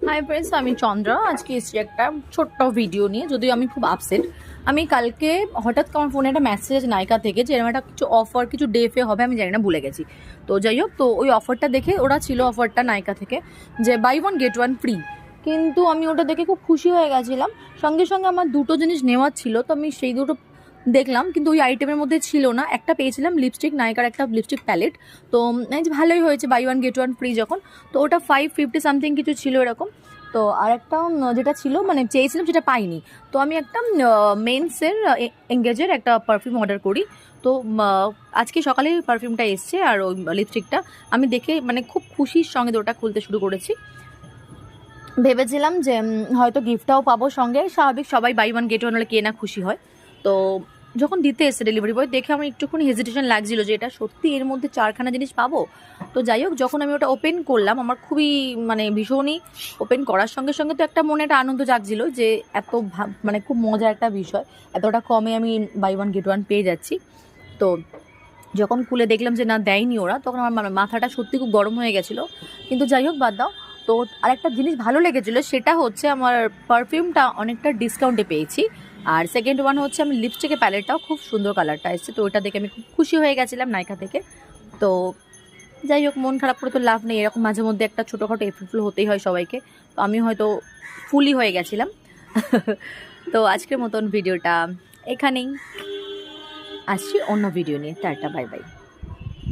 Hi friends, আমি চন্দ্রা। আজকে এসেছি একটা ছোট্ট ভিডিও নিয়ে। যদিও আমি খুব আপসেট। আমি কালকে হঠাৎ আমার ফোনে একটা মেসেজ নাইকা থেকে যে এরকম একটা কিছু অফার, কিছু ডে ফে হবে, আমি জানি না, ভুলে গেছি। তো যাই হোক, তো ওই অফারটা দেখে ওরা ছিল অফারটা নাইকা থেকে যে buy one get one free. কিন্তু আমি ওটা দেখে খুব খুশি হয়ে গেছিলাম। সঙ্গে সঙ্গে আমার দুটো জিনিস নেওয়ার ছিল, তো আমি সেই দুটো দেখলাম, কিন্তু ওই আইটেমের মধ্যে ছিল না। একটা পেয়েছিলাম লিপস্টিক, নাইকার একটা লিপস্টিক প্যালেট। তো ভালোই হয়েছে, buy one get one free যখন। তো ওটা 550 সামথিং কিছু ছিল এরকম। তো আর একটা যেটা ছিল, মানে চেয়েছিলাম, সেটা পাইনি। তো আমি একটা মেন্সের এঙ্গেজের একটা পারফিউম অর্ডার করি। তো আজকে সকালে পারফিউমটা এসছে, আর ওই লিপস্টিকটা আমি দেখে মানে খুব খুশির সঙ্গে ওটা খুলতে শুরু করেছি। ভেবেছিলাম যে হয়তো গিফটটাও পাবো সঙ্গে। স্বাভাবিক, সবাই বাই ওয়ান গেট ওয়ান হলে কে না খুশি হয়। তো যখন দিতে এসে ডেলিভারি বয়, দেখে আমার একটুখানি হেজিটেশন লাগছিল যে এটা সত্যি এর মধ্যে 4খানা জিনিস পাবো। তো যাই হোক, যখন আমি ওটা ওপেন করলাম, আমার খুবই মানে ভীষণই, ওপেন করার সঙ্গে সঙ্গে তো একটা মনে একটা আনন্দ জাগছিল যে এত মানে খুব মজার একটা বিষয়, এতটা কমে আমি বাই ওয়ান গেট ওয়ান পেয়ে যাচ্ছি। তো যখন খুলে দেখলাম যে না, দেয়নি ওরা, তখন আমার মাথাটা সত্যি খুব গরম হয়ে গেছিলো। কিন্তু যাই হোক, বাদ দাও। তো আরেকটা জিনিস ভালো লেগেছিলো, সেটা হচ্ছে আমার পারফিউমটা অনেকটা ডিসকাউন্টে পেয়েছি। আর সেকেন্ড ওয়ান হচ্ছে, আমি লিপস্টিকের প্যালেটটাও খুব সুন্দর কালারটা এসেছে। তো ওটা দেখে আমি খুব খুশি হয়ে গেছিলাম নাইকা থেকে। তো যাই হোক, মন খারাপ করে তো লাভ নেই, এরকম মাঝে মধ্যে একটা ছোটোখাটো এপ্রিল হতেই হয় সবাইকে। তো আমি হয়তো ফুলি হয়ে গেছিলাম। তো আজকের মতন ভিডিওটা এখানেই। আসছি অন্য ভিডিও নিয়ে। Tata, bye bye.